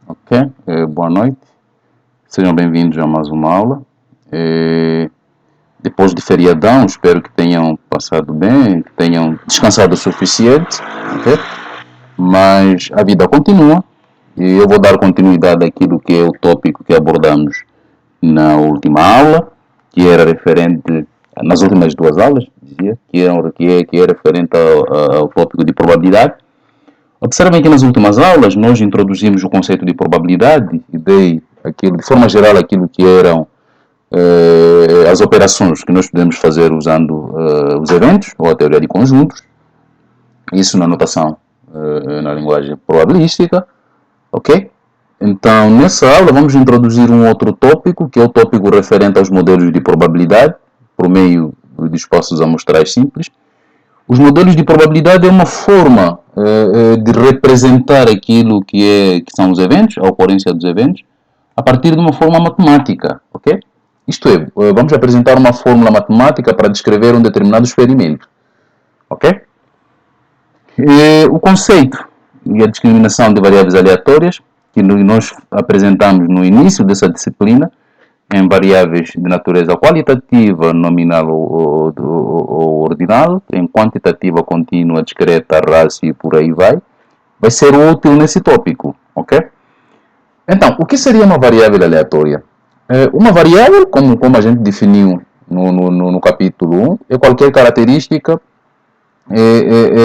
Ok, boa noite, sejam bem-vindos a mais uma aula. Depois de feriadão, espero que tenham passado bem, que tenham descansado o suficiente, ok? Mas a vida continua e eu vou dar continuidade àquilo que é o tópico que abordamos na última aula, que era referente, nas últimas duas aulas, dizia, que é referente ao tópico de probabilidade. Observem que nas últimas aulas nós introduzimos o conceito de probabilidade e dei de forma geral aquilo que eram as operações que nós podemos fazer usando os eventos ou a teoria de conjuntos, isso na notação na linguagem probabilística, ok? Então nessa aula vamos introduzir um outro tópico, que é o tópico referente aos modelos de probabilidade, por meio de espaços amostrais simples. Os modelos de probabilidade é uma forma de representar aquilo que são os eventos, a ocorrência dos eventos, a partir de uma forma matemática, ok? Isto é, vamos apresentar uma fórmula matemática para descrever um determinado experimento, ok? O conceito e a discriminação de variáveis aleatórias, que nós apresentamos no início dessa disciplina, em variáveis de natureza qualitativa, nominal ou ordinal, em quantitativa, contínua, discreta, rácio e por aí vai ser útil nesse tópico, ok? Então, o que seria uma variável aleatória? Uma variável, como a gente definiu no capítulo 1, é qualquer característica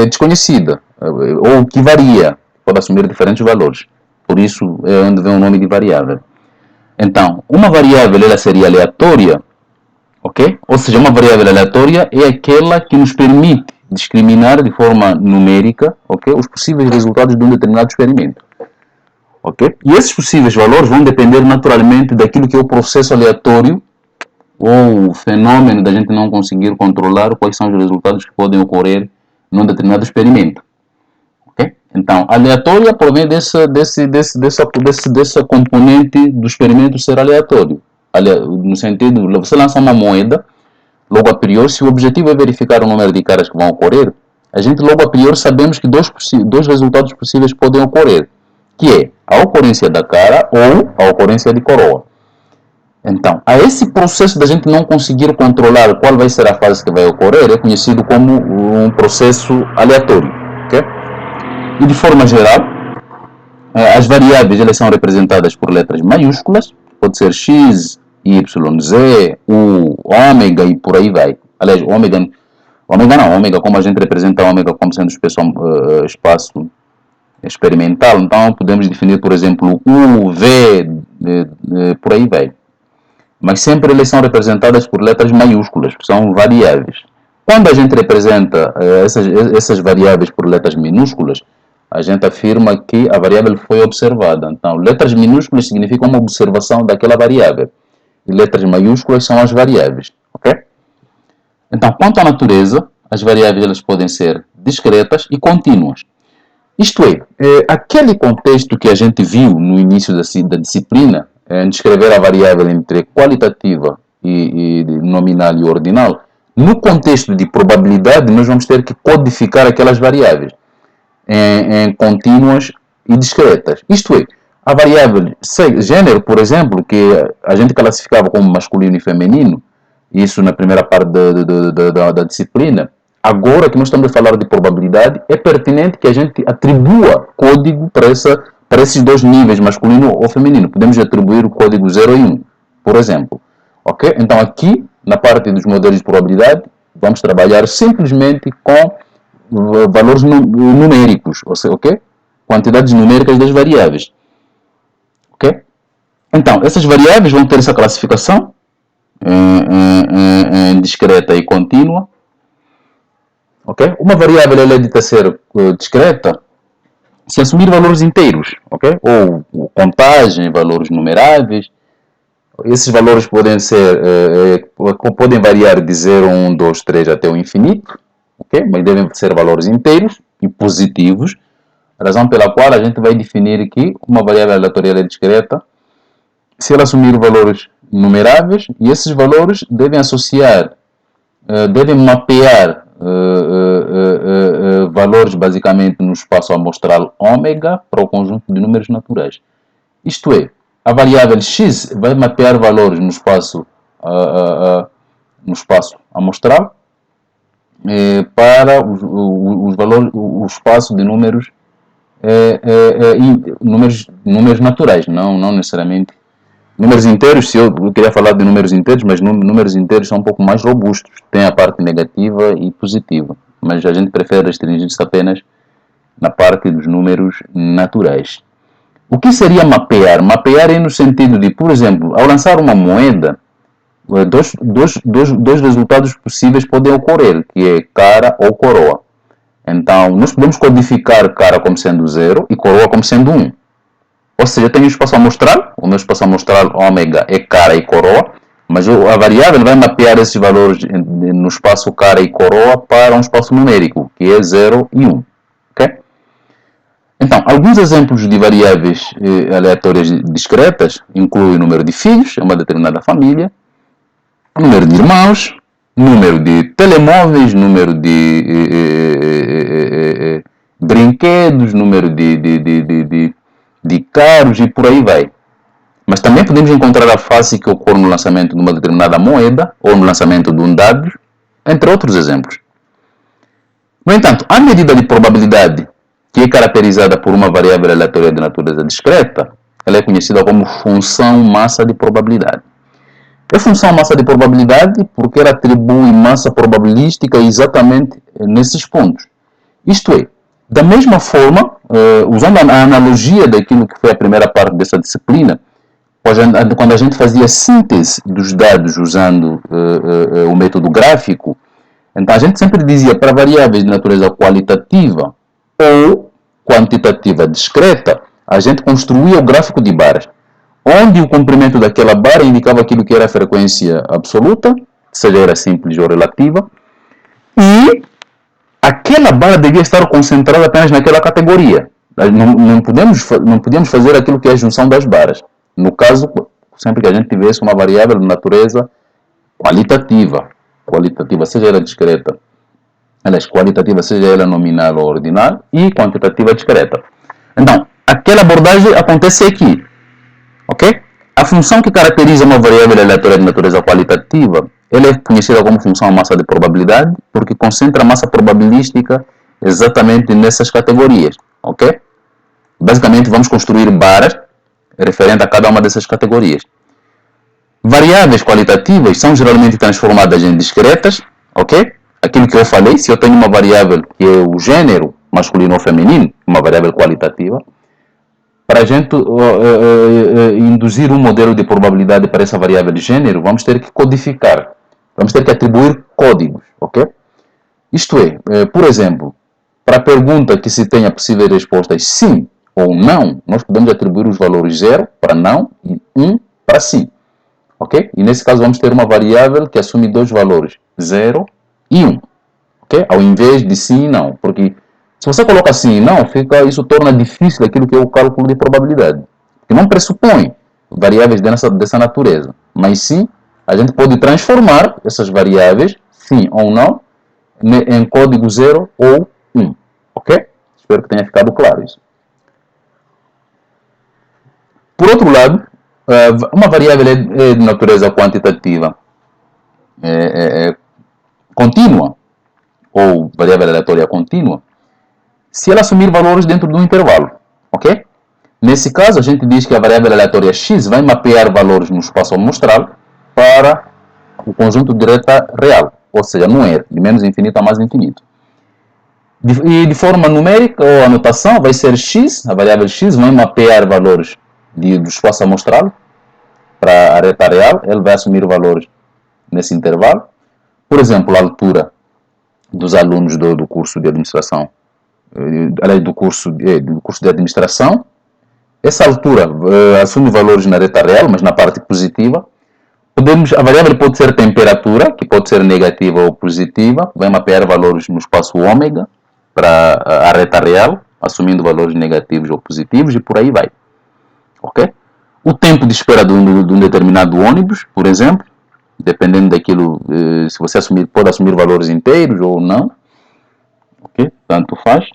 desconhecida, ou que varia, pode assumir diferentes valores. Por isso é onde vem o nome de variável. Então, uma variável ela seria aleatória, ok? Ou seja, uma variável aleatória é aquela que nos permite discriminar de forma numérica, ok, os possíveis resultados de um determinado experimento, ok? E esses possíveis valores vão depender naturalmente daquilo que é o processo aleatório ou o fenômeno da gente não conseguir controlar quais são os resultados que podem ocorrer num determinado experimento. Então, aleatória provém dessa componente do experimento ser aleatório. No sentido, você lança uma moeda, logo a priori, se o objetivo é verificar o número de caras que vão ocorrer, a gente logo a priori sabemos que dois resultados possíveis podem ocorrer, que é a ocorrência da cara ou a ocorrência de coroa. Então, a esse processo da gente não conseguir controlar qual vai ser a fase que vai ocorrer é conhecido como um processo aleatório, ok? E de forma geral, as variáveis elas são representadas por letras maiúsculas, pode ser x, y, z, u, ômega e por aí vai. Aliás, ômega como a gente representa ômega como sendo espaço experimental, então podemos definir, por exemplo, u, v, por aí vai. Mas sempre elas são representadas por letras maiúsculas, são variáveis. Quando a gente representa essas variáveis por letras minúsculas, a gente afirma que a variável foi observada. Então, letras minúsculas significam uma observação daquela variável. E letras maiúsculas são as variáveis, ok? Então, quanto à natureza, as variáveis elas podem ser discretas e contínuas. Isto é, aquele contexto que a gente viu no início da disciplina, em descrever a variável entre qualitativa e nominal e ordinal, no contexto de probabilidade, nós vamos ter que codificar aquelas variáveis em contínuas e discretas. Isto é, a variável gênero, por exemplo, que a gente classificava como masculino e feminino, isso na primeira parte da disciplina, agora que nós estamos a falar de probabilidade, é pertinente que a gente atribua código para esses dois níveis, masculino ou feminino. Podemos atribuir o código 0 e 1, por exemplo. Ok? Então aqui, na parte dos modelos de probabilidade, vamos trabalhar simplesmente com valores numéricos, ok? Quantidades numéricas das variáveis. Ok? Então, essas variáveis vão ter essa classificação em discreta e contínua. Ok? Uma variável ela é dita ser discreta se assumir valores inteiros, ok? Ou contagem, valores numeráveis. Esses valores podem variar de 0, 1, 2, 3 até o infinito, ok? Mas devem ser valores inteiros e positivos, razão pela qual a gente vai definir que uma variável aleatória é discreta se ela assumir valores numeráveis, e esses valores devem mapear valores basicamente no espaço amostral ômega para o conjunto de números naturais. Isto é, a variável x vai mapear valores no espaço, no espaço amostral para os valores, o espaço de números, números naturais, não necessariamente números inteiros. Se eu queria falar de números inteiros, mas números inteiros são um pouco mais robustos, tem a parte negativa e positiva, mas a gente prefere restringir-se apenas na parte dos números naturais. O que seria mapear? Mapear é no sentido de, por exemplo, ao lançar uma moeda, dois resultados possíveis podem ocorrer, que é cara ou coroa. Então, nós podemos codificar cara como sendo 0 e coroa como sendo 1. Ou seja, eu tenho o espaço amostral, o meu espaço amostral ômega é cara e coroa, mas a variável vai mapear esses valores no espaço cara e coroa para um espaço numérico, que é 0 e 1. Okay? Então, alguns exemplos de variáveis aleatórias discretas incluem o número de filhos, é uma determinada família, número de irmãos, número de telemóveis, número de brinquedos, número de carros e por aí vai. Mas também podemos encontrar a fase que ocorre no lançamento de uma determinada moeda ou no lançamento de um dado, entre outros exemplos. No entanto, a medida de probabilidade, que é caracterizada por uma variável aleatória de natureza discreta, ela é conhecida como função massa de probabilidade. É função massa de probabilidade porque ela atribui massa probabilística exatamente nesses pontos. Isto é, da mesma forma, usando a analogia daquilo que foi a primeira parte dessa disciplina, quando a gente fazia síntese dos dados usando o método gráfico, então a gente sempre dizia para variáveis de natureza qualitativa ou quantitativa discreta, a gente construía o gráfico de barras, onde o comprimento daquela barra indicava aquilo que era a frequência absoluta, seja era simples ou relativa, e aquela barra devia estar concentrada apenas naquela categoria. Não podíamos fazer aquilo que é a junção das barras. No caso, sempre que a gente tivesse uma variável de natureza qualitativa, seja ela discreta, qualitativa, seja ela nominal ou ordinal, e quantitativa discreta. Então, aquela abordagem acontece aqui. Ok? A função que caracteriza uma variável aleatória de natureza qualitativa, ela é conhecida como função massa de probabilidade, porque concentra a massa probabilística exatamente nessas categorias. Ok? Basicamente, vamos construir barras referente a cada uma dessas categorias. Variáveis qualitativas são geralmente transformadas em discretas. Ok? Aquilo que eu falei, se eu tenho uma variável que é o gênero masculino ou feminino, uma variável qualitativa, para a gente induzir um modelo de probabilidade para essa variável de gênero, vamos ter que codificar, vamos ter que atribuir códigos, ok? Isto é, por exemplo, para a pergunta que se tenha possíveis respostas sim ou não, nós podemos atribuir os valores 0 para não e 1 para sim, ok? E nesse caso vamos ter uma variável que assume dois valores, 0 e 1, ok? Ao invés de sim e não, porque se você coloca assim e não, isso torna difícil aquilo que é o cálculo de probabilidade. Que não pressupõe variáveis dessa natureza. Mas sim, a gente pode transformar essas variáveis, sim ou não, em código 0 ou 1. Ok? Espero que tenha ficado claro isso. Por outro lado, uma variável é de natureza quantitativa contínua, ou variável aleatória contínua, se ela assumir valores dentro de um intervalo, ok? Nesse caso, a gente diz que a variável aleatória x vai mapear valores no espaço amostral para o conjunto de reta real, ou seja, no R, de menos infinito a mais infinito. E de forma numérica ou anotação, vai ser x, a variável x vai mapear valores do espaço amostral para a reta real, ele vai assumir valores nesse intervalo. Por exemplo, a altura dos alunos do curso de administração, do curso de administração, essa altura assume valores na reta real, mas na parte positiva. A variável pode ser temperatura, que pode ser negativa ou positiva, vai mapear valores no espaço ômega para a reta real, assumindo valores negativos ou positivos, e por aí vai. Ok? O tempo de espera de um determinado ônibus, por exemplo, dependendo daquilo, se você pode assumir valores inteiros ou não. Ok? Tanto faz.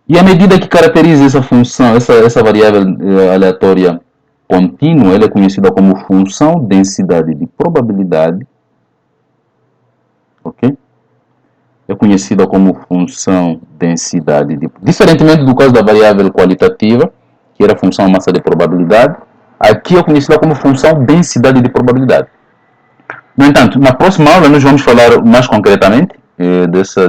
E a medida que caracteriza essa função, essa variável aleatória contínua, ela é conhecida como função densidade de probabilidade, ok? É conhecida como função densidade de... Diferentemente do caso da variável qualitativa, que era a função massa de probabilidade, aqui é conhecida como função densidade de probabilidade. No entanto, na próxima aula nós vamos falar mais concretamente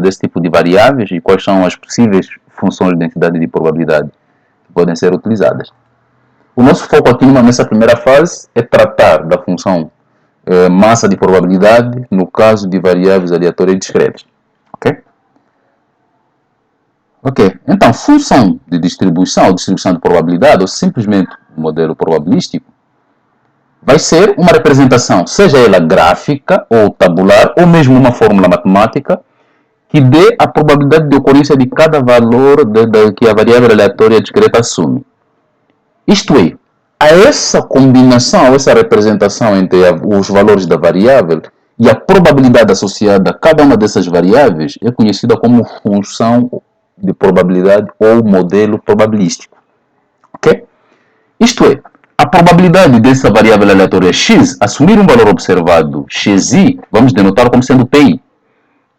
desse tipo de variáveis e quais são as possíveis funções de densidade de probabilidade que podem ser utilizadas. O nosso foco aqui nessa primeira fase é tratar da função massa de probabilidade no caso de variáveis aleatórias discretas. Ok? Ok, então função de distribuição ou distribuição de probabilidade ou simplesmente modelo probabilístico vai ser uma representação, seja ela gráfica ou tabular, ou mesmo uma fórmula matemática, que dê a probabilidade de ocorrência de cada valor que a variável aleatória discreta assume. Isto é, a essa combinação, essa representação entre os valores da variável e a probabilidade associada a cada uma dessas variáveis é conhecida como função de probabilidade ou modelo probabilístico. Ok? Isto é, a probabilidade dessa variável aleatória x assumir um valor observado xi, vamos denotar como sendo pi.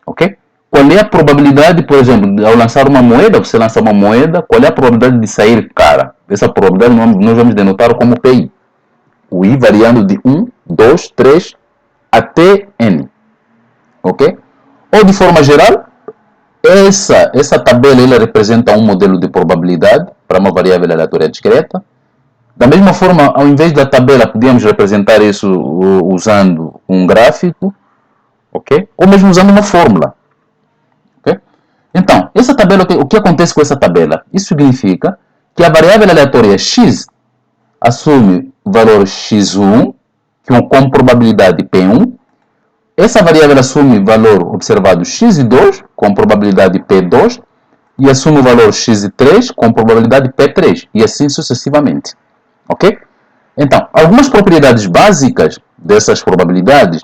Ok? Qual é a probabilidade, por exemplo, ao lançar uma moeda, você lança uma moeda, qual é a probabilidade de sair cara? Essa probabilidade nós vamos denotar como pi. O i variando de 1, 2, 3 até n. Ok? Ou de forma geral, essa tabela ela representa um modelo de probabilidade para uma variável aleatória discreta. Da mesma forma, ao invés da tabela, podíamos representar isso usando um gráfico, ok? Ou mesmo usando uma fórmula. Okay? Então, essa tabela, o que acontece com essa tabela? Isso significa que a variável aleatória x assume o valor x1, com probabilidade p1. Essa variável assume o valor observado x2, com probabilidade p2, e assume o valor x3, com probabilidade p3, e assim sucessivamente. Ok? Então, algumas propriedades básicas dessas probabilidades,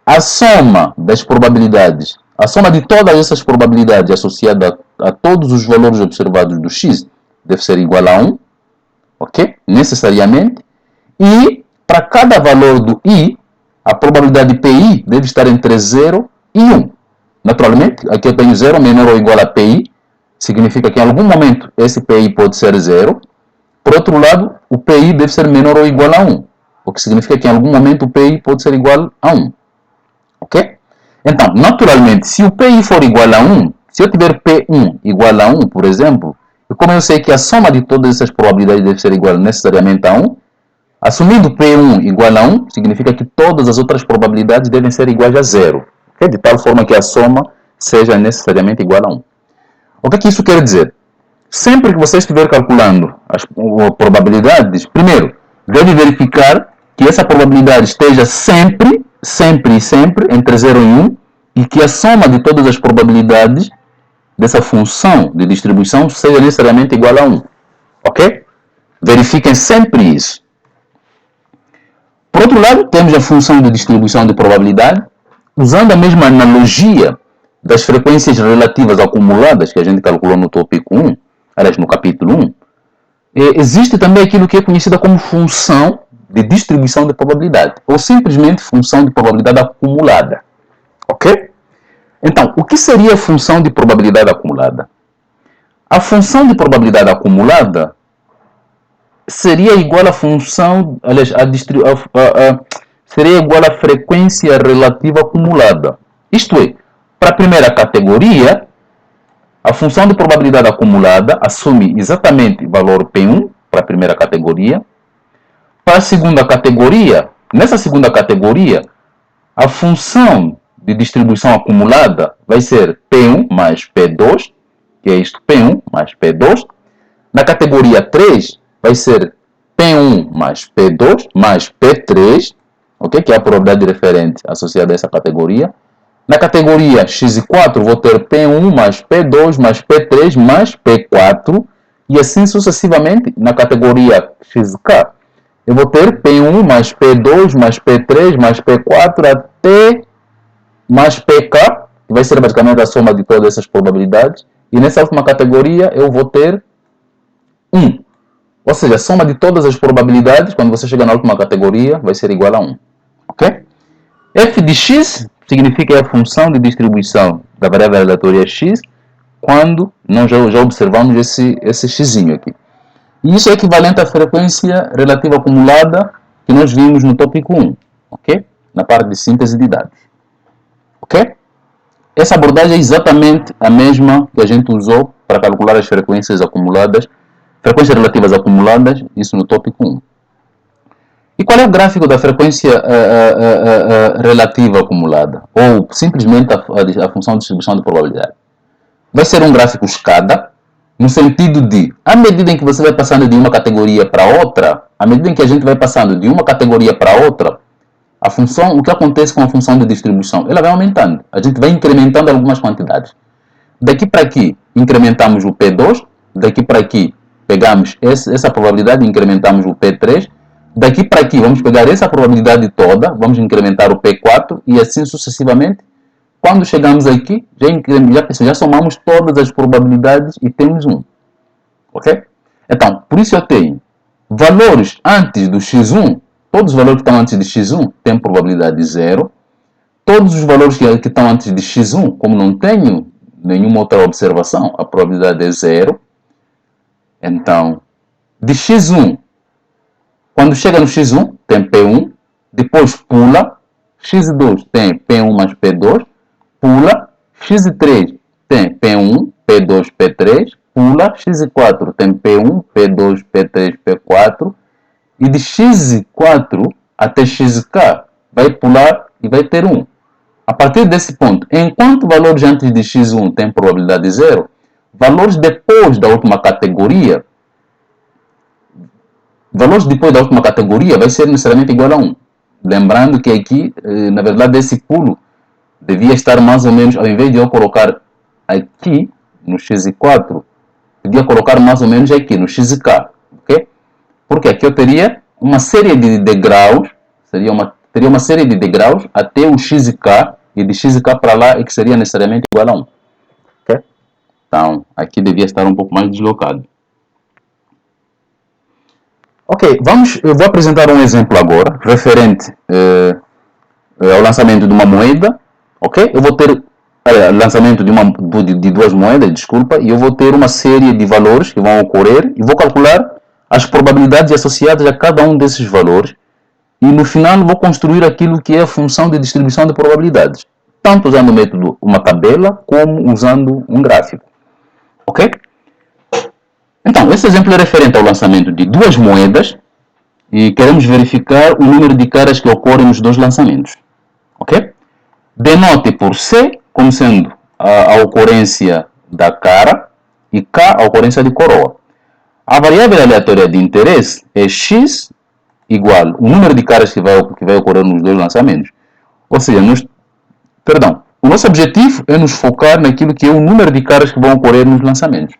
a soma das probabilidades, a soma de todas essas probabilidades associada a todos os valores observados do x deve ser igual a 1, ok? Necessariamente. E para cada valor do i, a probabilidade pi deve estar entre 0 e 1. Naturalmente, aqui eu tenho 0 menor ou igual a pi, significa que em algum momento esse pi pode ser 0. Por outro lado, o PI deve ser menor ou igual a 1, o que significa que em algum momento o PI pode ser igual a 1. Ok? Então, naturalmente, se o PI for igual a 1, se eu tiver P1 igual a 1, por exemplo, e como eu sei que a soma de todas essas probabilidades deve ser igual necessariamente a 1, assumindo P1 igual a 1, significa que todas as outras probabilidades devem ser iguais a 0. Okay? De tal forma que a soma seja necessariamente igual a 1. O que é que isso quer dizer? Sempre que você estiver calculando as probabilidades, primeiro, deve verificar que essa probabilidade esteja sempre entre 0 e 1 e que a soma de todas as probabilidades dessa função de distribuição seja necessariamente igual a 1. Ok? Verifiquem sempre isso. Por outro lado, temos a função de distribuição de probabilidade, usando a mesma analogia das frequências relativas acumuladas que a gente calculou no tópico 1, aliás, no capítulo 1, existe também aquilo que é conhecida como função de distribuição de probabilidade, ou simplesmente função de probabilidade acumulada. Ok? Então, o que seria a função de probabilidade acumulada? A função de probabilidade acumulada seria igual à função, aliás, seria igual à frequência relativa acumulada. Isto é, para a primeira categoria, a função de probabilidade acumulada assume exatamente o valor P1 para a primeira categoria. Para a segunda categoria, nessa segunda categoria, a função de distribuição acumulada vai ser P1 mais P2, que é isto, P1 mais P2. Na categoria 3, vai ser P1 mais P2 mais P3, okay? Que é a probabilidade referente associada a essa categoria. Na categoria x4, vou ter P1 mais P2 mais P3 mais P4. E assim sucessivamente, na categoria xk, eu vou ter P1 mais P2 mais P3 mais P4 até mais PK, que vai ser basicamente a soma de todas essas probabilidades. E nessa última categoria, eu vou ter 1. Ou seja, a soma de todas as probabilidades, quando você chega na última categoria, vai ser igual a 1. Ok? F de x significa a função de distribuição da variável aleatória x, quando nós já observamos esse x aqui. E isso é equivalente à frequência relativa acumulada que nós vimos no tópico 1, ok? Na parte de síntese de dados. Ok? Essa abordagem é exatamente a mesma que a gente usou para calcular as frequências acumuladas, frequências relativas acumuladas, isso no tópico 1. E qual é o gráfico da frequência relativa acumulada? Ou simplesmente a função de distribuição de probabilidade? Vai ser um gráfico escada, no sentido de, à medida em que você vai passando de uma categoria para outra, à medida em que a gente vai passando de uma categoria para outra, a função, o que acontece com a função de distribuição? Ela vai aumentando. A gente vai incrementando algumas quantidades. Daqui para aqui, incrementamos o P2. Daqui para aqui, pegamos essa probabilidade e incrementamos o P3. Daqui para aqui, vamos pegar essa probabilidade toda, vamos incrementar o P4 e assim sucessivamente. Quando chegamos aqui, já somamos todas as probabilidades e temos 1. Ok? Então, por isso eu tenho valores antes do x1. Todos os valores que estão antes de x1 têm probabilidade de 0. Todos os valores que estão antes de x1, como não tenho nenhuma outra observação, a probabilidade é 0. Então, de x1, quando chega no x1, tem P1, depois pula, x2 tem P1 mais P2, pula, x3 tem P1, P2, P3, pula, x4 tem P1, P2, P3, P4, e de x4 até xk vai pular e vai ter 1. A partir desse ponto, enquanto valores antes de x1 têm probabilidade 0, valores depois da última categoria vai ser necessariamente igual a 1. Lembrando que aqui, na verdade, esse pulo devia estar mais ou menos, ao invés de eu colocar aqui no x4, devia colocar mais ou menos aqui no xk. Ok? Porque aqui eu teria uma série de degraus, teria uma série de degraus até o xk, e de xk para lá é que seria necessariamente igual a 1. Okay? Então, aqui devia estar um pouco mais deslocado. Ok, eu vou apresentar um exemplo agora, referente ao lançamento de uma moeda. Ok? Eu vou ter lançamento de duas moedas, desculpa, e eu vou ter uma série de valores que vão ocorrer e vou calcular as probabilidades associadas a cada um desses valores e no final vou construir aquilo que é a função de distribuição de probabilidades, tanto usando o método uma tabela como usando um gráfico. Ok? Então, esse exemplo é referente ao lançamento de duas moedas e queremos verificar o número de caras que ocorrem nos dois lançamentos. Ok? Denote por C como sendo a ocorrência da cara e K a ocorrência de coroa. A variável aleatória de interesse é x igual o número de caras que vai ocorrer nos dois lançamentos. Ou seja, o nosso objetivo é nos focar naquilo que é o número de caras que vão ocorrer nos lançamentos.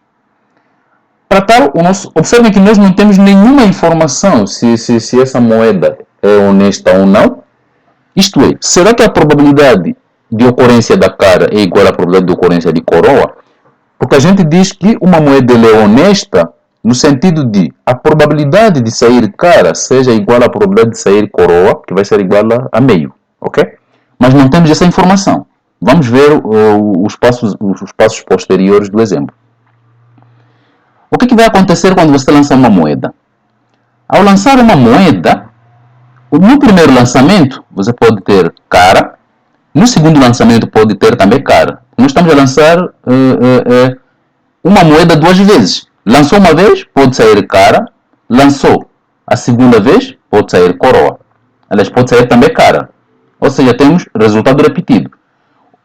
Para tal, observem que nós não temos nenhuma informação se essa moeda é honesta ou não. Isto é, será que a probabilidade de ocorrência da cara é igual à probabilidade de ocorrência de coroa? Porque a gente diz que uma moeda é honesta no sentido de a probabilidade de sair cara seja igual à probabilidade de sair coroa, que vai ser igual a meio, ok? Mas não temos essa informação. Vamos ver os passos posteriores do exemplo. O que vai acontecer quando você lança uma moeda? Ao lançar uma moeda, no primeiro lançamento você pode ter cara, no segundo lançamento pode ter também cara. Nós estamos a lançar uma moeda duas vezes. Lançou uma vez, pode sair cara. Lançou a segunda vez, pode sair coroa. Aliás, pode sair também cara. Ou seja, temos resultado repetido.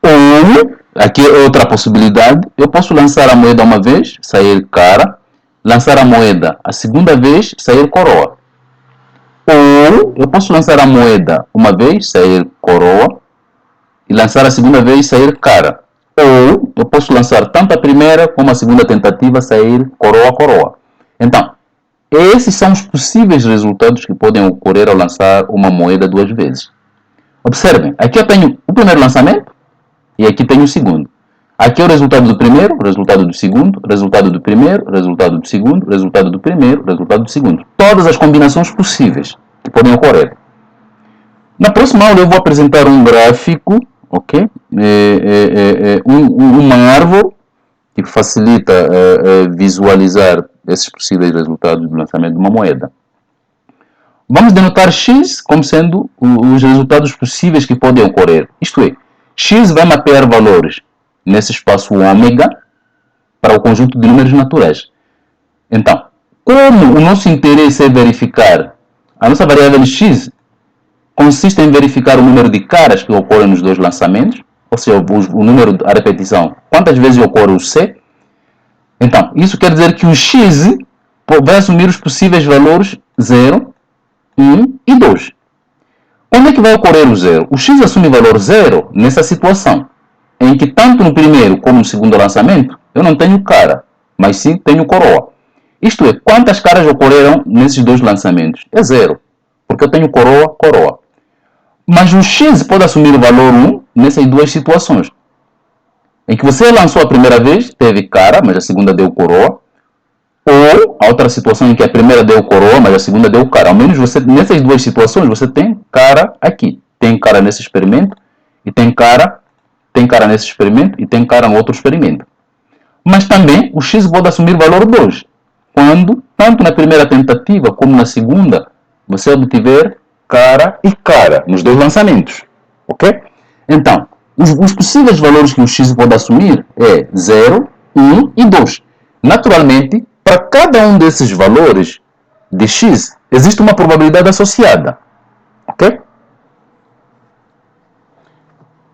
Ou, aqui é outra possibilidade, eu posso lançar a moeda uma vez, sair cara. Lançar a moeda a segunda vez, sair coroa. Ou eu posso lançar a moeda uma vez, sair coroa. E lançar a segunda vez, sair cara. Ou eu posso lançar tanto a primeira como a segunda tentativa, sair coroa. Então, esses são os possíveis resultados que podem ocorrer ao lançar uma moeda duas vezes. Observem, aqui eu tenho o primeiro lançamento e aqui tenho o segundo. Aqui é o resultado do primeiro, resultado do segundo, resultado do primeiro, resultado do segundo, resultado do primeiro, resultado do segundo. Todas as combinações possíveis que podem ocorrer. Na próxima aula eu vou apresentar um gráfico, ok? Uma árvore que facilita visualizar esses possíveis resultados do lançamento de uma moeda. Vamos denotar x como sendo os resultados possíveis que podem ocorrer. Isto é, x vai mapear valores nesse espaço ômega para o conjunto de números naturais. Então, como o nosso interesse é verificar a nossa variável x, consiste em verificar o número de caras que ocorrem nos dois lançamentos, ou seja, o número, a repetição, quantas vezes ocorre o C. Então, isso quer dizer que o x vai assumir os possíveis valores 0, 1 e 2. Quando é que vai ocorrer o 0? O x assume o valor 0 nessa situação, em que tanto no primeiro como no segundo lançamento, eu não tenho cara, mas sim tenho coroa. Isto é, quantas caras ocorreram nesses dois lançamentos? É 0, porque eu tenho coroa, coroa. Mas o x pode assumir o valor 1 nessas duas situações. Em que você lançou a primeira vez, teve cara, mas a segunda deu coroa. Ou a outra situação em que a primeira deu coroa, mas a segunda deu cara. Ao menos você, nessas duas situações, você tem cara aqui. Tem cara nesse experimento, e tem cara nesse experimento, e tem cara no outro experimento. Mas também o x pode assumir o valor 2. Quando, tanto na primeira tentativa como na segunda, você obtiver cara e cara nos dois lançamentos, ok? Então, os possíveis valores que o x pode assumir é 0, 1 e 2. Naturalmente, para cada um desses valores de x, existe uma probabilidade associada, ok?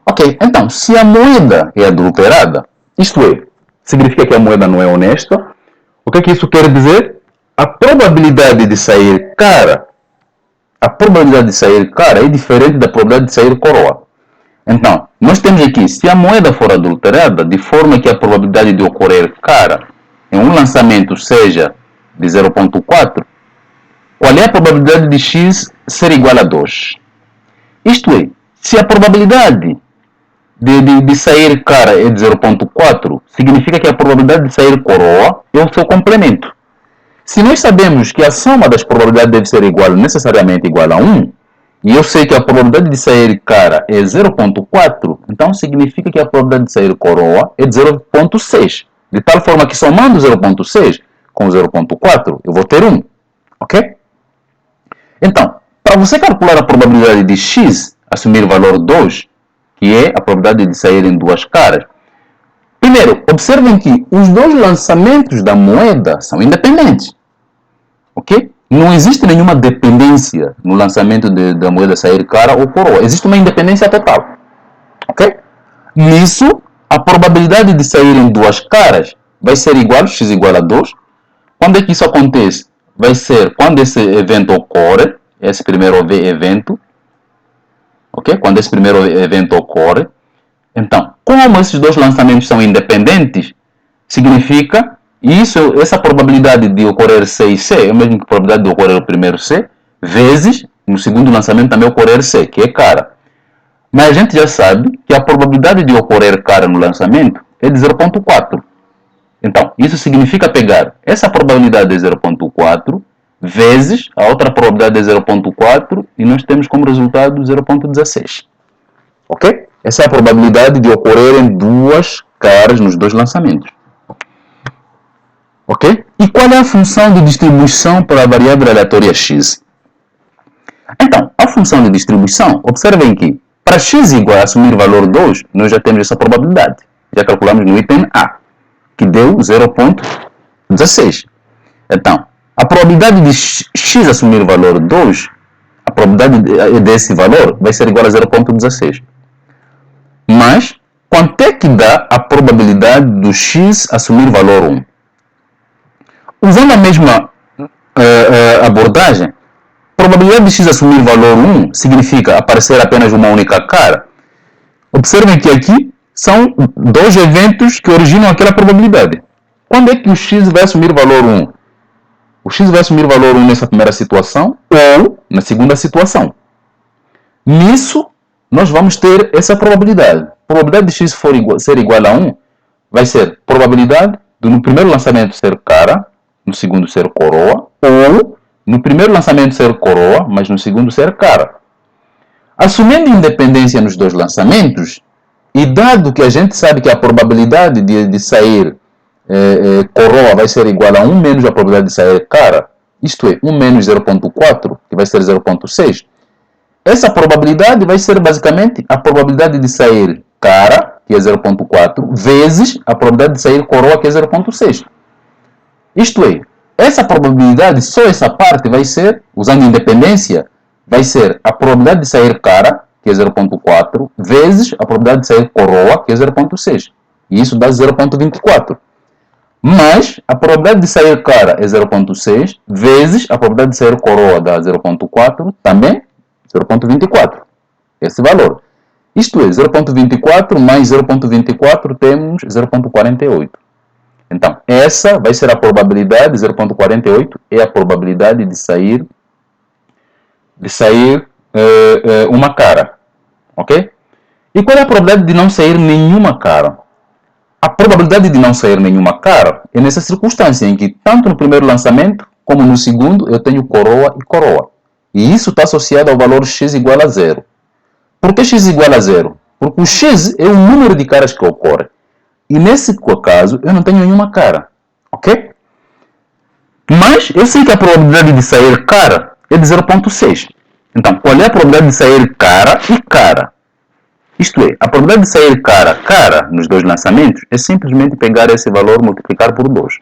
Ok, então, se a moeda é adulterada, isto é, significa que a moeda não é honesta, o que é que isso quer dizer? A probabilidade de sair cara é diferente da probabilidade de sair coroa. Então, nós temos aqui, se a moeda for adulterada, de forma que a probabilidade de ocorrer cara em um lançamento seja de 0.4, qual é a probabilidade de x ser igual a 2? Isto é, se a probabilidade de sair cara é de 0.4, significa que a probabilidade de sair coroa é o seu complemento. Se nós sabemos que a soma das probabilidades deve ser necessariamente igual a 1, e eu sei que a probabilidade de sair cara é 0.4, então significa que a probabilidade de sair coroa é de 0.6. De tal forma que somando 0.6 com 0.4, eu vou ter 1. Ok? Então, para você calcular a probabilidade de x assumir o valor 2, que é a probabilidade de sair em duas caras, primeiro, observem que os dois lançamentos da moeda são independentes. Ok? Não existe nenhuma dependência no lançamento da moeda sair cara ou coroa. Existe uma independência total. Ok? Nisso, a probabilidade de sair em duas caras vai ser igual, x igual a 2. Quando é que isso acontece? Vai ser quando esse evento ocorre, esse primeiro evento. Ok? Quando esse primeiro evento ocorre. Então, como esses dois lançamentos são independentes, significa essa probabilidade de ocorrer C e C é a mesma que a probabilidade de ocorrer o primeiro C, vezes, no segundo lançamento também ocorrer C, que é cara. Mas a gente já sabe que a probabilidade de ocorrer cara no lançamento é de 0.4. Então, isso significa pegar essa probabilidade de 0.4 vezes a outra probabilidade de 0.4 e nós temos como resultado 0.16. Ok? Essa é a probabilidade de ocorrerem duas caras nos dois lançamentos. Ok? E qual é a função de distribuição para a variável aleatória x? Então, a função de distribuição, observem que para x igual a assumir o valor 2, nós já temos essa probabilidade. Já calculamos no item A, que deu 0.16. Então, a probabilidade de x assumir o valor 2, a probabilidade desse valor vai ser igual a 0.16. Mas, quanto é que dá a probabilidade do x assumir o valor 1? Usando a mesma abordagem, a probabilidade de x assumir o valor 1 significa aparecer apenas uma única cara. Observem que aqui são dois eventos que originam aquela probabilidade. Quando é que o x vai assumir o valor 1? O x vai assumir o valor 1 nessa primeira situação ou na segunda situação. Nisso, nós vamos ter essa probabilidade. A probabilidade de x ser igual a 1 vai ser probabilidade de no primeiro lançamento ser cara, no segundo ser coroa, ou no primeiro lançamento ser coroa, mas no segundo ser cara. Assumindo independência nos dois lançamentos, e dado que a gente sabe que a probabilidade de sair coroa vai ser igual a 1 menos a probabilidade de sair cara, isto é, 1 menos 0.4, que vai ser 0.6, essa probabilidade vai ser basicamente a probabilidade de sair cara, que é 0.4, vezes a probabilidade de sair coroa, que é 0.6. Isto é, essa probabilidade, só essa parte vai ser, usando independência, vai ser a probabilidade de sair cara, que é 0.4, vezes a probabilidade de sair coroa, que é 0.6. E isso dá 0.24. Mas a probabilidade de sair cara é 0.6, vezes a probabilidade de sair coroa dá 0.4, também 0.24. Esse valor. Isto é, 0.24 mais 0.24 temos 0.48. Então, essa vai ser a probabilidade, 0.48 é a probabilidade de sair uma cara. Ok? E qual é a probabilidade de não sair nenhuma cara? A probabilidade de não sair nenhuma cara é nessa circunstância em que, tanto no primeiro lançamento como no segundo, eu tenho coroa e coroa. E isso está associado ao valor x igual a 0. Por que x igual a 0? Porque o x é o número de caras que ocorre. E nesse caso, eu não tenho nenhuma cara. Ok? Mas eu sei que a probabilidade de sair cara é de 0.6. Então, qual é a probabilidade de sair cara e cara? Isto é, a probabilidade de sair cara nos dois lançamentos é simplesmente pegar esse valor e multiplicar por 2.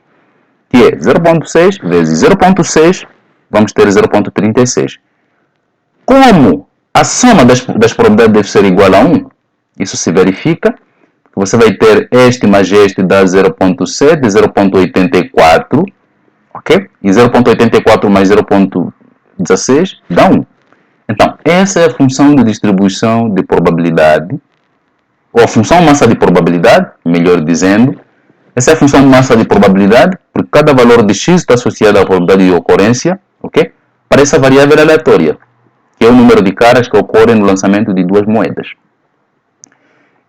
Que é 0.6 vezes 0.6, vamos ter 0.36. Como a soma das probabilidades deve ser igual a 1, isso se verifica. Você vai ter este mais este dá 0.7, 0.84, ok? E 0.84 mais 0.16 dá 1. Então, essa é a função de distribuição de probabilidade, ou a função massa de probabilidade, melhor dizendo. Essa é a função massa de probabilidade, porque cada valor de x está associado à probabilidade de ocorrência, ok? Para essa variável aleatória, que é o número de caras que ocorrem no lançamento de duas moedas.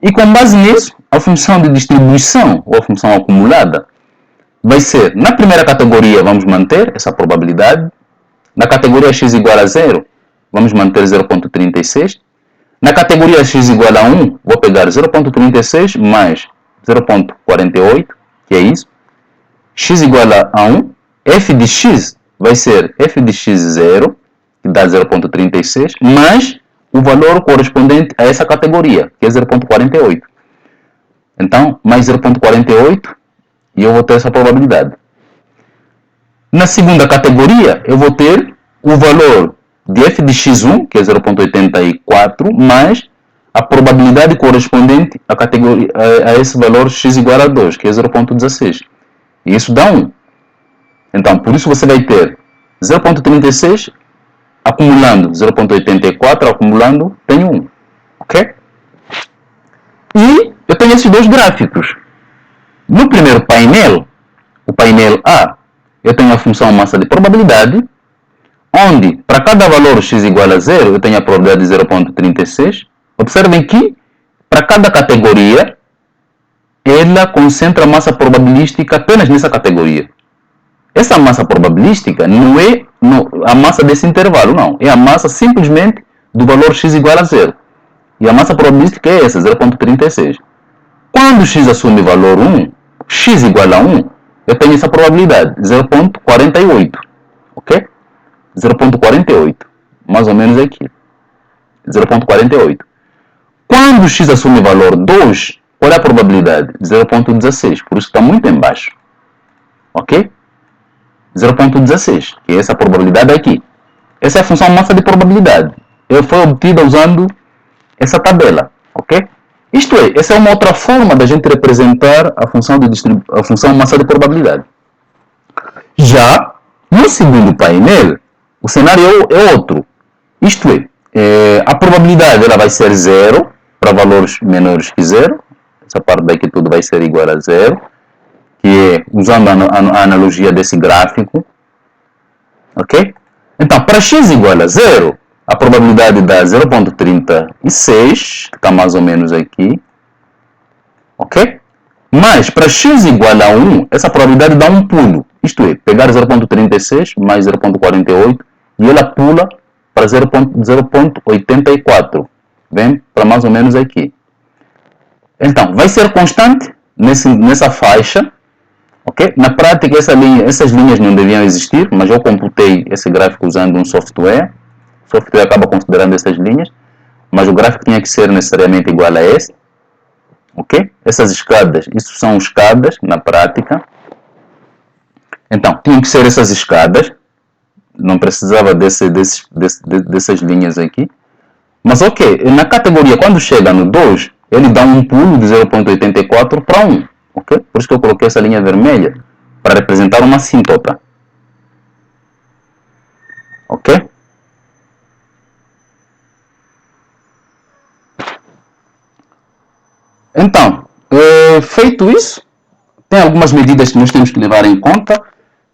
E com base nisso, a função de distribuição, ou a função acumulada, vai ser, na primeira categoria, vamos manter essa probabilidade. Na categoria x igual a 0, vamos manter 0.36. Na categoria x igual a 1, vou pegar 0.36 mais 0.48, que é isso. X igual a 1. F de x vai ser f de x0, que dá 0.36, mais o valor correspondente a essa categoria, que é 0.48. Então, mais 0.48, e eu vou ter essa probabilidade. Na segunda categoria, eu vou ter o valor de f de x1, que é 0.84, mais a probabilidade correspondente a esse valor x igual a 2, que é 0.16. E isso dá 1. Então, por isso você vai ter 0.36 acumulando 0.84, acumulando, tenho 1. Ok? E eu tenho esses dois gráficos. No primeiro painel, o painel A, eu tenho a função massa de probabilidade, onde, para cada valor x igual a 0, eu tenho a probabilidade de 0.36. Observem que, para cada categoria, ela concentra a massa probabilística apenas nessa categoria. Essa massa probabilística não é a massa desse intervalo, não. É a massa simplesmente do valor x igual a 0. E a massa probabilística é essa, 0.36. Quando x assume valor 1, x igual a 1, eu tenho essa probabilidade, 0.48. Ok? 0.48. Mais ou menos aqui. 0.48. Quando x assume valor 2, qual é a probabilidade? 0.16. Por isso está muito embaixo. Ok? 0.16, que é essa probabilidade aqui. Essa é a função massa de probabilidade. Ela foi obtida usando essa tabela, ok? Isto é, essa é uma outra forma da gente representar a função massa de probabilidade. Já no segundo painel, o cenário é outro. Isto é, a probabilidade ela vai ser 0 para valores menores que 0. Essa parte daqui tudo vai ser igual a 0. Que é, usando a analogia desse gráfico, ok? Então, para x igual a 0, a probabilidade dá 0.36, que está mais ou menos aqui, ok? Mas para x igual a 1, essa probabilidade dá um pulo. Isto é, pegar 0.36 mais 0.48 e ela pula para 0.84. Vem para mais ou menos aqui. Então, vai ser constante nessa faixa. Okay? Na prática, essas linhas não deviam existir, mas eu computei esse gráfico usando um software. O software acaba considerando essas linhas, mas o gráfico tinha que ser necessariamente igual a esse. Ok? Essas escadas, isso são escadas na prática. Então, tinham que ser essas escadas. Não precisava dessas linhas aqui. Mas ok, na categoria, quando chega no 2, ele dá um pulo de 0.84 para 1. Okay? Por isso que eu coloquei essa linha vermelha, para representar uma assíntota. Ok? Então, feito isso, tem algumas medidas que nós temos que levar em conta.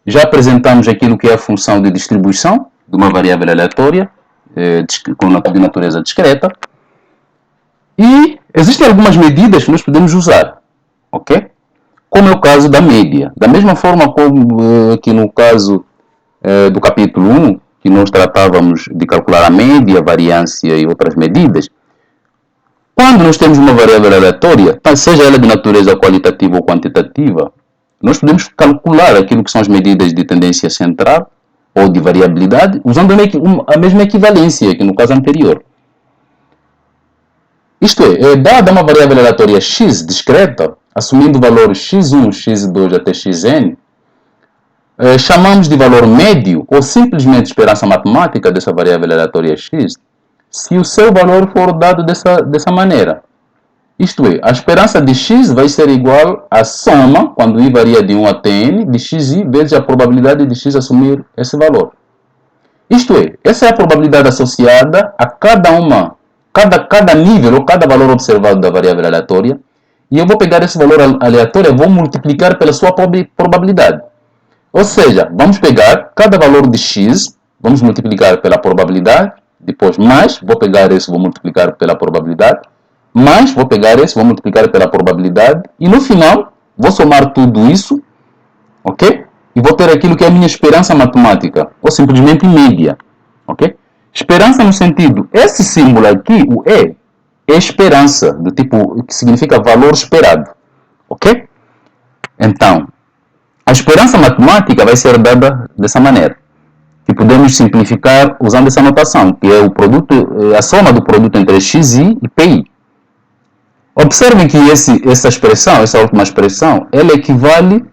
Já apresentamos aquilo que é a função de distribuição de uma variável aleatória, de natureza discreta. E existem algumas medidas que nós podemos usar, ok? Como é o caso da média. Da mesma forma como que no caso do capítulo 1, que nós tratávamos de calcular a média, a variância e outras medidas, quando nós temos uma variável aleatória, seja ela de natureza qualitativa ou quantitativa, nós podemos calcular aquilo que são as medidas de tendência central ou de variabilidade, usando a mesma equivalência que no caso anterior. Isto é, dada uma variável aleatória x discreta, assumindo valores x1, x2 até xn, chamamos de valor médio ou simplesmente esperança matemática dessa variável aleatória x, se o seu valor for dado dessa maneira. Isto é, a esperança de x vai ser igual à soma, quando i varia de 1 até n, de xi vezes a probabilidade de x assumir esse valor. Isto é, essa é a probabilidade associada a cada nível ou cada valor observado da variável aleatória, e eu vou pegar esse valor aleatório e vou multiplicar pela sua probabilidade. Ou seja, vamos pegar cada valor de x, vamos multiplicar pela probabilidade, depois mais, vou pegar esse, vou multiplicar pela probabilidade, mais, vou pegar esse, vou multiplicar pela probabilidade, e no final, vou somar tudo isso, ok? E vou ter aquilo que é a minha esperança matemática, ou simplesmente média, ok? Esperança no sentido, esse símbolo aqui, o E, é esperança, do tipo, que significa valor esperado, ok? Então, a esperança matemática vai ser dada dessa maneira, que podemos simplificar usando essa notação, que é a soma do produto entre xi e pi. Observem que essa última expressão, ela equivale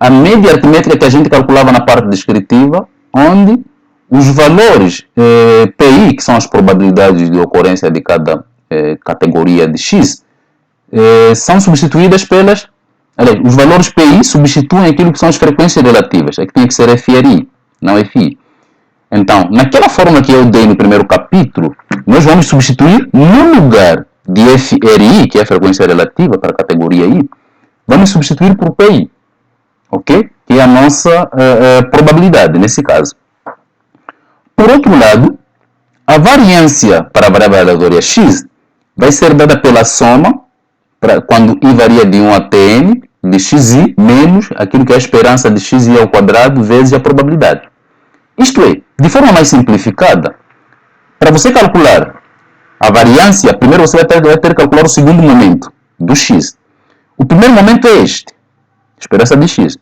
à média aritmética que a gente calculava na parte descritiva, onde os valores pi, que são as probabilidades de ocorrência de cada categoria de x, são substituídas pelas... Aliás, os valores pi substituem aquilo que são as frequências relativas. Aqui tem que ser FRI, não FI. Então, naquela forma que eu dei no primeiro capítulo, nós vamos substituir no lugar de FRI, que é a frequência relativa para a categoria I, vamos substituir por PI, ok? Que é a nossa probabilidade, nesse caso. Por outro lado, a variância para a variável aleatória x vai ser dada pela soma, quando i varia de 1 até n, de xi menos aquilo que é a esperança de xi ao quadrado vezes a probabilidade. Isto é, de forma mais simplificada, para você calcular a variância, primeiro você vai ter que calcular o segundo momento do x. O primeiro momento é este, esperança de x.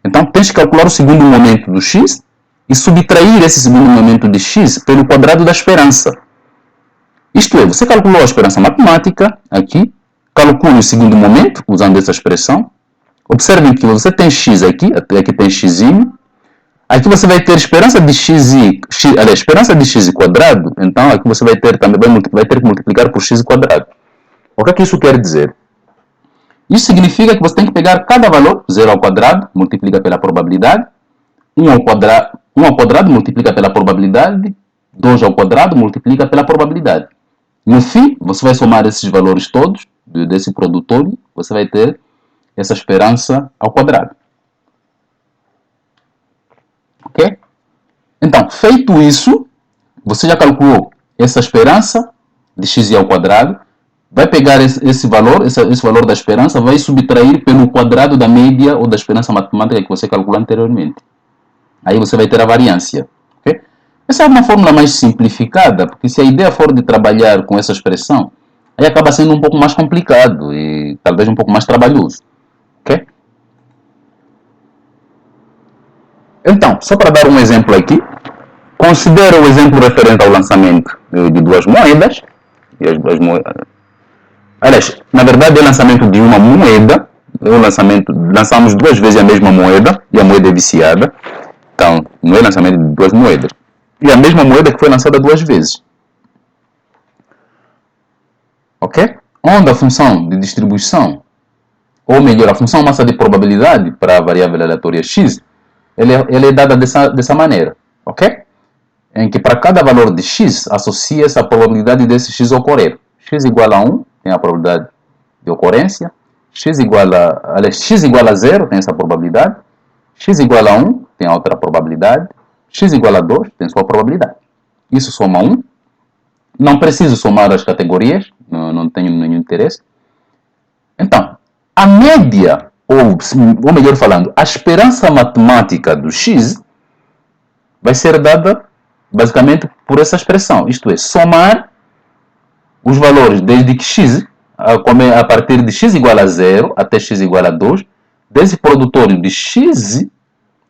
Então, tens que calcular o segundo momento do x e subtrair esse segundo momento de x pelo quadrado da esperança. Isto é, você calculou a esperança matemática aqui, calcule o segundo momento usando essa expressão. Observem que você tem x aqui tem x. Aqui você vai ter esperança de esperança de x quadrado, então aqui você vai ter que multiplicar por x quadrado. O que é que isso quer dizer? Isso significa que você tem que pegar cada valor, 0 ao quadrado, multiplica pela probabilidade, 1 ao quadrado multiplica pela probabilidade, 2 ao quadrado multiplica pela probabilidade. No fim, você vai somar esses valores todos, desse produtor, você vai ter essa esperança ao quadrado. Ok? Então, feito isso, você já calculou essa esperança de x ao quadrado, vai pegar esse valor, esse valor da esperança, vai subtrair pelo quadrado da média ou da esperança matemática que você calculou anteriormente. Aí você vai ter a variância. Okay? Essa é uma fórmula mais simplificada, porque se a ideia for de trabalhar com essa expressão, aí acaba sendo um pouco mais complicado e talvez um pouco mais trabalhoso. Okay? Então, só para dar um exemplo aqui, considera o exemplo referente ao lançamento de duas moedas. E as duas moedas. Aliás, na verdade é o lançamento de uma moeda. Lançamos duas vezes a mesma moeda e a moeda é viciada. Então, não é lançamento de duas moedas. E a mesma moeda que foi lançada duas vezes. Ok? Onde a função de distribuição, ou melhor, a função massa de probabilidade para a variável aleatória x, ela é dada dessa maneira. Ok? Em que para cada valor de x, associa-se a probabilidade desse x ocorrer. X igual a 1 tem a probabilidade de ocorrência. X igual a 0 tem essa probabilidade. X igual a 1 tem a outra probabilidade. X igual a 2 tem sua probabilidade. Isso soma 1. Não preciso somar as categorias, não tenho nenhum interesse. Então, a média, ou melhor falando, a esperança matemática do x vai ser dada basicamente por essa expressão. Isto é, somar os valores desde que x, a partir de x igual a 0 até x igual a 2, desse produtório de x,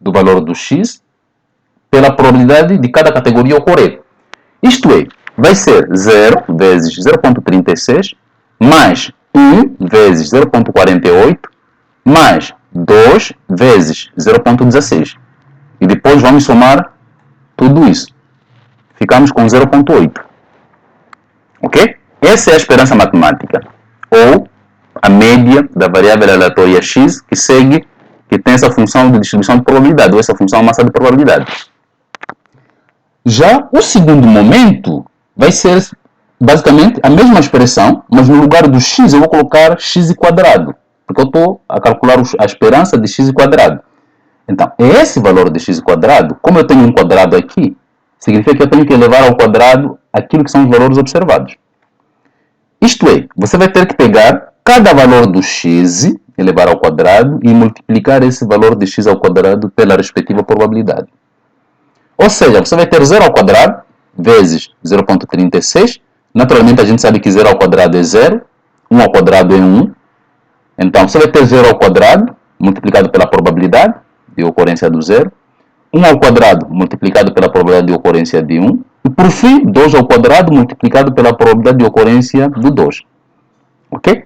do valor do x, pela probabilidade de cada categoria ocorrer. Isto é, vai ser 0 vezes 0,36, mais 1 vezes 0,48, mais 2 vezes 0,16. E depois vamos somar tudo isso. Ficamos com 0,8. Ok? Essa é a esperança matemática. Ou a média da variável aleatória x que tem essa função de distribuição de probabilidade, ou essa função massa de probabilidade. Já o segundo momento vai ser basicamente a mesma expressão, mas no lugar do x eu vou colocar x quadrado, porque eu estou a calcular a esperança de x quadrado. Então, esse valor de x quadrado, como eu tenho um quadrado aqui, significa que eu tenho que elevar ao quadrado aquilo que são os valores observados. Isto é, você vai ter que pegar cada valor do x, elevar ao quadrado, e multiplicar esse valor de x ao quadrado pela respectiva probabilidade. Ou seja, você vai ter 0 ao quadrado vezes 0,36. Naturalmente, a gente sabe que 0 ao quadrado é 0, 1 ao quadrado é 1. Então, você vai ter 0 ao quadrado multiplicado pela probabilidade de ocorrência do 0. 1 ao quadrado multiplicado pela probabilidade de ocorrência de 1. E, por fim, 2 ao quadrado multiplicado pela probabilidade de ocorrência do 2. Ok?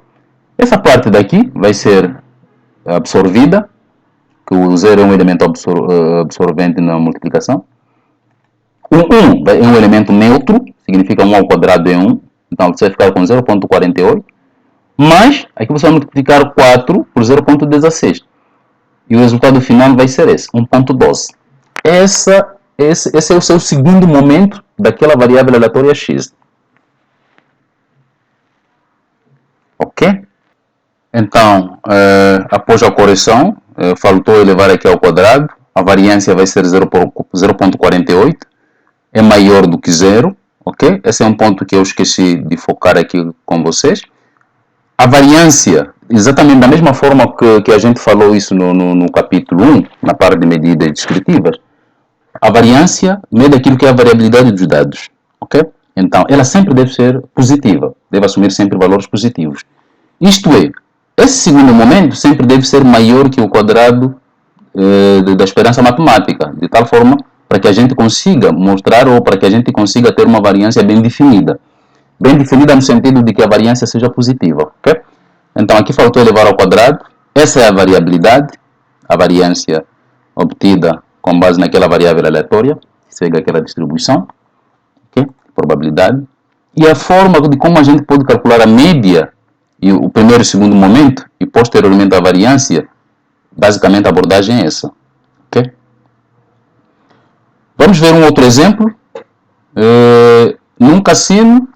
Essa parte daqui vai ser absorvida, que o 0 é um elemento absorvente na multiplicação. O 1 é um elemento neutro, significa 1 ao quadrado é 1. Então, você vai ficar com 0,48. Mas, aqui você vai multiplicar 4 por 0,16. E o resultado final vai ser esse, 1,12. Esse é o seu segundo momento daquela variável aleatória x. Ok? Então, após a correção, faltou elevar aqui ao quadrado. A variância vai ser 0,48. É maior do que 0. Ok? Esse é um ponto que eu esqueci de focar aqui com vocês. A variância, exatamente da mesma forma que a gente falou isso no capítulo 1, na parte de medidas descritivas, a variância mede aquilo que é a variabilidade dos dados. Ok? Então, ela sempre deve ser positiva, deve assumir sempre valores positivos. Isto é, esse segundo momento sempre deve ser maior que o quadrado da esperança matemática, de tal forma para que a gente consiga mostrar ou para que a gente consiga ter uma variância bem definida. Bem definida no sentido de que a variância seja positiva. Okay? Então, aqui faltou elevar ao quadrado. Essa é a variabilidade, a variância obtida com base naquela variável aleatória, que segue aquela distribuição, okay? Probabilidade. E a forma de como a gente pode calcular a média e o primeiro e segundo momento, e posteriormente a variância, basicamente a abordagem é essa. Okay? Vamos ver um outro exemplo. Num cassino,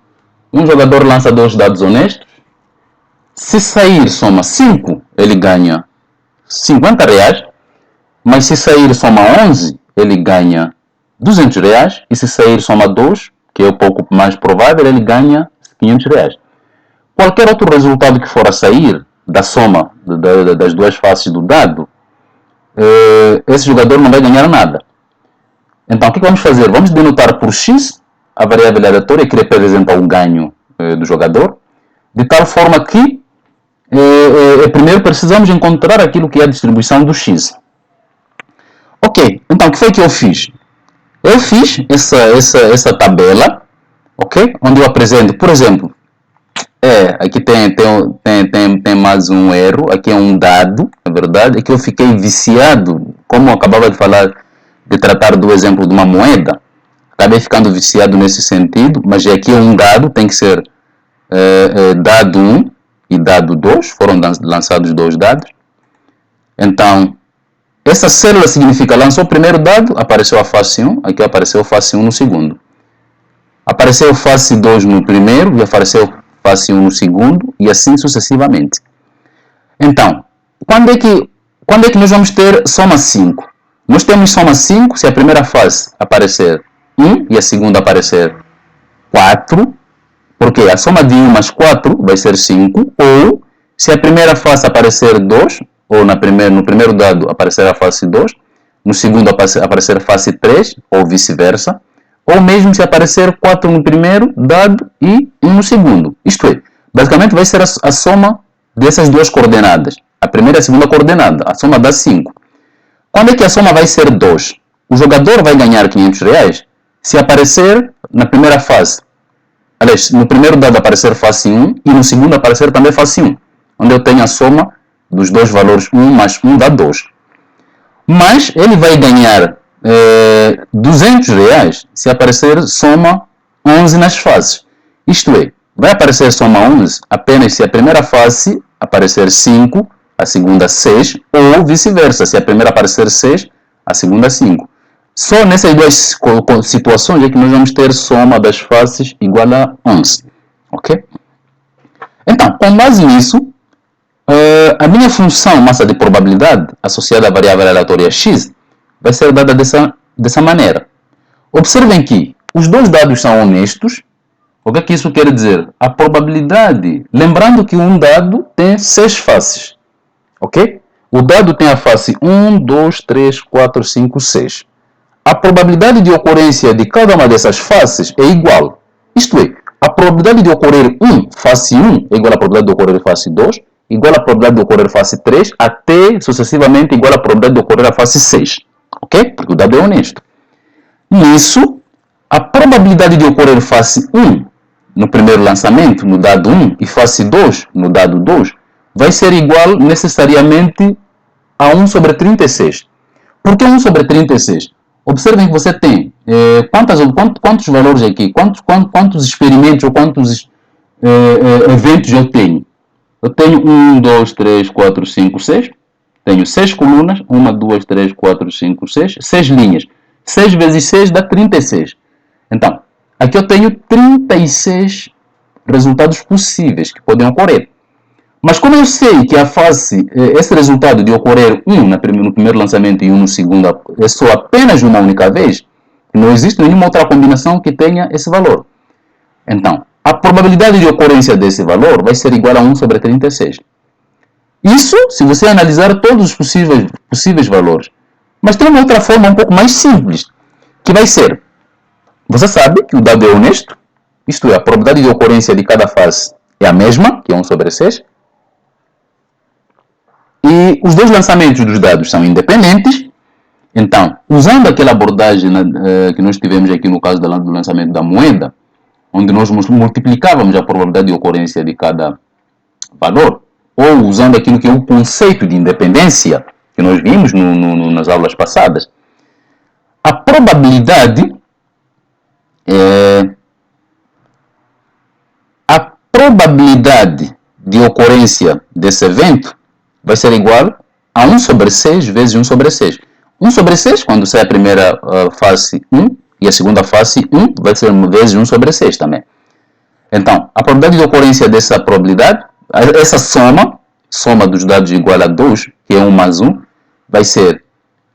um jogador lança 2 dados honestos. Se sair soma 5, ele ganha 50 reais. Mas se sair soma 11, ele ganha 200 reais. E se sair soma 2, que é um pouco mais provável, ele ganha 500 reais. qualquer outro resultado que for a sair da soma das duas faces do dado, esse jogador não vai ganhar nada. Então, o que vamos fazer? Vamos denotar por x a variável aleatória que representa o ganho do jogador, de tal forma que primeiro precisamos encontrar aquilo que é a distribuição do x. Ok, então o que foi que eu fiz? Eu fiz essa tabela, ok? Onde eu apresento, por exemplo, aqui tem mais um erro, aqui é um dado, na verdade, é que eu fiquei viciado, como eu acabava de falar, de tratar do exemplo de uma moeda, acabei ficando viciado nesse sentido, mas aqui é um dado, tem que ser dado 1 e dado 2, foram lançados dois dados. Então, essa célula significa, lançou o primeiro dado, apareceu a face 1, aqui apareceu a face 1 no segundo. Apareceu a face 2 no primeiro e apareceu a face 1 no segundo, e assim sucessivamente. Então, quando é que nós vamos ter soma 5? Nós temos soma 5 se a primeira face aparecer 1 e a segunda aparecer 4, porque a soma de 1 mais 4 vai ser 5, ou se a primeira face aparecer 2, ou no primeiro dado aparecer a face 2, no segundo aparecer a face 3, ou vice-versa, ou mesmo se aparecer 4 no primeiro dado e 1 no segundo. Isto é, basicamente vai ser a soma dessas duas coordenadas, a primeira e a segunda coordenada, a soma dá 5. Quando é que a soma vai ser 2? O jogador vai ganhar R$500 se aparecer na primeira fase. Aliás, no primeiro dado aparecer face 1 e no segundo aparecer também face 1, onde eu tenho a soma dos dois valores 1 mais 1 dá 2. Mas ele vai ganhar R$200 se aparecer soma 11 nas faces. Isto é, vai aparecer soma 11 apenas se a primeira face aparecer 5, a segunda 6, ou vice-versa, se a primeira aparecer 6, a segunda 5. Só nessas duas situações é que nós vamos ter soma das faces igual a 11. Ok? Então, com base nisso, a minha função massa de probabilidade associada à variável aleatória x vai ser dada dessa maneira. Observem que os dois dados são honestos. O que é que isso quer dizer? A probabilidade, lembrando que um dado tem 6 faces. Ok? O dado tem a face 1, 2, 3, 4, 5, 6. A probabilidade de ocorrência de cada uma dessas faces é igual. Isto é, a probabilidade de ocorrer face 1 é igual à probabilidade de ocorrer face 2, igual à probabilidade de ocorrer face 3, até sucessivamente igual à probabilidade de ocorrer a face 6. Ok? Porque o dado é honesto. Nisso, a probabilidade de ocorrer face 1 no primeiro lançamento, no dado 1, e face 2 no dado 2, vai ser igual necessariamente a 1 sobre 36. Por que 1 sobre 36? Observem que você tem quantos valores aqui, quantos experimentos ou quantos eventos eu tenho. Eu tenho 1, 2, 3, 4, 5, 6. Tenho 6 colunas, 1, 2, 3, 4, 5, 6. 6 linhas. 6 vezes 6 dá 36. Então, aqui eu tenho 36 resultados possíveis que podem ocorrer. Mas como eu sei que esse resultado de ocorrer 1 no primeiro lançamento e 1 no segundo é só apenas uma única vez, não existe nenhuma outra combinação que tenha esse valor. Então, a probabilidade de ocorrência desse valor vai ser igual a 1 sobre 36. Isso se você analisar todos os possíveis valores. Mas tem uma outra forma um pouco mais simples, que vai ser, você sabe que o dado é honesto, isto é, a probabilidade de ocorrência de cada face é a mesma, que é 1 sobre 6, e os dois lançamentos dos dados são independentes. Então, usando aquela abordagem que nós tivemos aqui no caso do lançamento da moeda, onde nós multiplicávamos a probabilidade de ocorrência de cada valor, ou usando aquilo que é o conceito de independência, que nós vimos nas aulas passadas, a probabilidade de ocorrência desse evento vai ser igual a 1 sobre 6 vezes 1 sobre 6. 1 sobre 6, quando sai a primeira face 1 e a segunda face 1, vai ser vezes 1 sobre 6 também. Então, a probabilidade de ocorrência dessa probabilidade, essa soma dos dados igual a 2, que é 1 mais 1, vai ser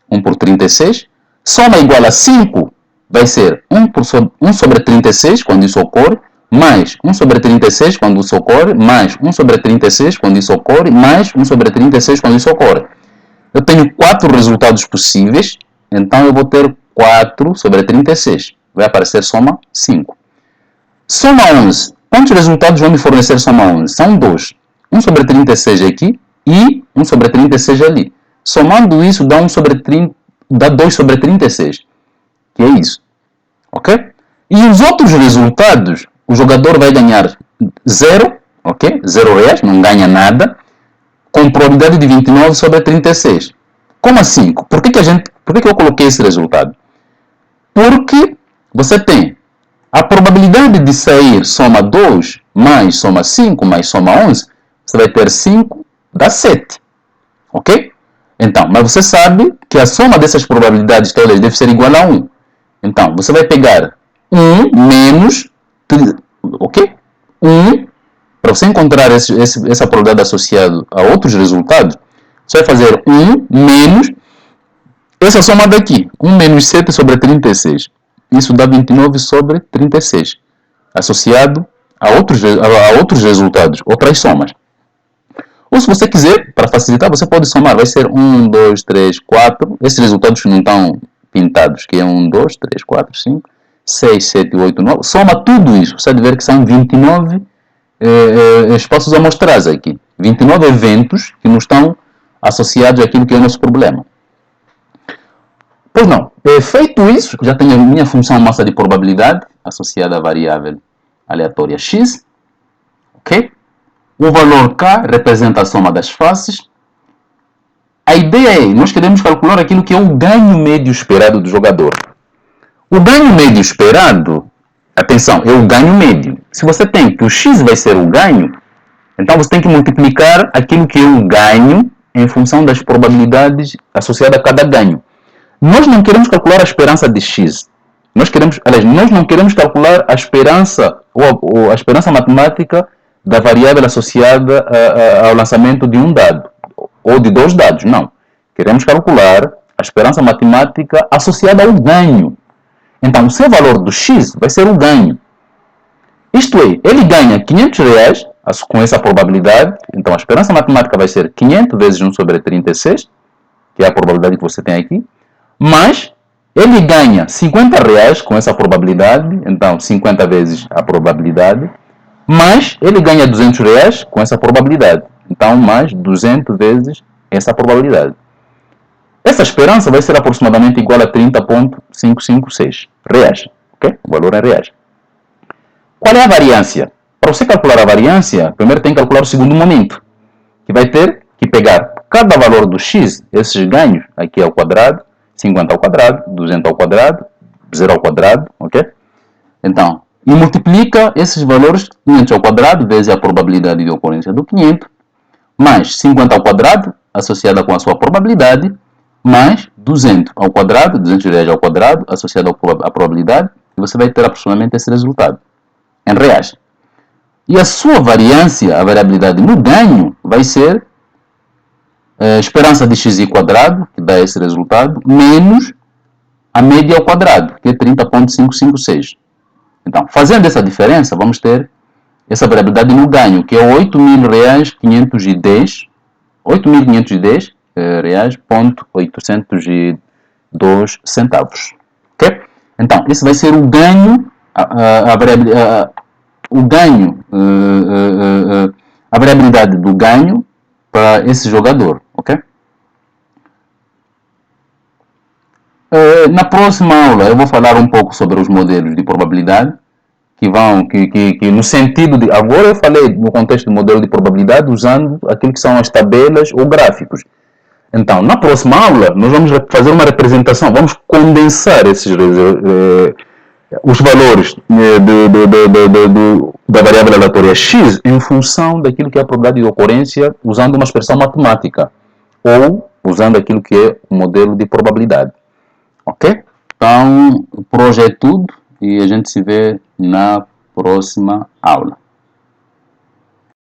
1 por 36. Soma igual a 5 vai ser 1 sobre 36, quando isso ocorre, mais 1 sobre 36 quando isso ocorre, mais 1 sobre 36 quando isso ocorre, mais 1 sobre 36 quando isso ocorre. Eu tenho 4 resultados possíveis, então eu vou ter 4 sobre 36. Vai aparecer soma 5. Soma 11. Quantos resultados vão me fornecer soma 11? São 2. 1 sobre 36 aqui e 1 sobre 36 ali. Somando isso dá 2 sobre 36. Que é isso. Ok? E os outros resultados, o jogador vai ganhar 0, ok? 0 reais, não ganha nada, com probabilidade de 29 sobre 36. Como assim? Por que eu coloquei esse resultado? Porque você tem a probabilidade de sair soma 2 mais soma 5 mais soma 11, você vai ter 5 dá 7. Ok? Então, mas você sabe que a soma dessas probabilidades todas deve ser igual a 1. Então, você vai pegar 1 menos, ok? 1, para você encontrar essa probabilidade associada a outros resultados, você vai fazer 1 menos essa soma daqui, 1 menos 7 sobre 36. Isso dá 29 sobre 36, associado a outros resultados, outras somas. Ou se você quiser, para facilitar, você pode somar. Vai ser 1, 2, 3, 4. Esses resultados não estão pintados, que é 1, 2, 3, 4, 5, 6, 7, 8, 9. Soma tudo isso. Você deve ver que são 29 espaços amostrais aqui. 29 eventos que não estão associados àquilo que é o nosso problema. Pois não. Feito isso, já tenho a minha função massa de probabilidade associada à variável aleatória x. Ok? O valor K representa a soma das faces. A ideia é, nós queremos calcular aquilo que é o ganho médio esperado do jogador. O ganho médio esperado, atenção, é o ganho médio. Se você tem que o X vai ser o ganho, então você tem que multiplicar aquilo que é o ganho em função das probabilidades associadas a cada ganho. Nós não queremos calcular a esperança de X. Nós não queremos calcular a esperança ou a esperança matemática da variável associada ao lançamento de um dado, ou de 2 dados, não. Queremos calcular a esperança matemática associada ao ganho. Então, o seu valor do X vai ser o ganho. Isto é, ele ganha 500 reais com essa probabilidade, então a esperança matemática vai ser 500 vezes 1 sobre 36, que é a probabilidade que você tem aqui, mas ele ganha 50 reais com essa probabilidade, então 50 vezes a probabilidade, mas ele ganha 200 reais com essa probabilidade. Então, mais 200 vezes essa probabilidade. Essa esperança vai ser aproximadamente igual a 30,556 reais. Ok? O valor é reais. Qual é a variância? Para você calcular a variância, primeiro tem que calcular o segundo momento, que vai ter que pegar cada valor do x, esses ganhos, aqui ao quadrado, 50 ao quadrado, 200 ao quadrado, 0 ao quadrado, ok? Então, e multiplica esses valores 500 ao quadrado vezes a probabilidade de ocorrência do 500, mais 50 ao quadrado, associada com a sua probabilidade, mais 200 ao quadrado, 200 reais ao quadrado, associado à probabilidade, e você vai ter aproximadamente esse resultado, em reais. E a sua variância, a variabilidade no ganho, vai ser a esperança de x quadrado, que dá esse resultado, menos a média ao quadrado, que é 30,556. Então, fazendo essa diferença, vamos ter essa variabilidade no ganho, que é 8.510, 8.510 reais, ponto 802 centavos. Ok? Então, esse vai ser o ganho, a variabilidade do ganho para esse jogador. Ok? Na próxima aula eu vou falar um pouco sobre os modelos de probabilidade que no sentido de... Agora eu falei no contexto do modelo de probabilidade usando aquilo que são as tabelas ou gráficos. Então, na próxima aula nós vamos fazer uma representação, vamos condensar os valores da variável aleatória x em função daquilo que é a probabilidade de ocorrência usando uma expressão matemática ou usando aquilo que é o modelo de probabilidade. Ok? Então, por hoje é tudo e a gente se vê na próxima aula.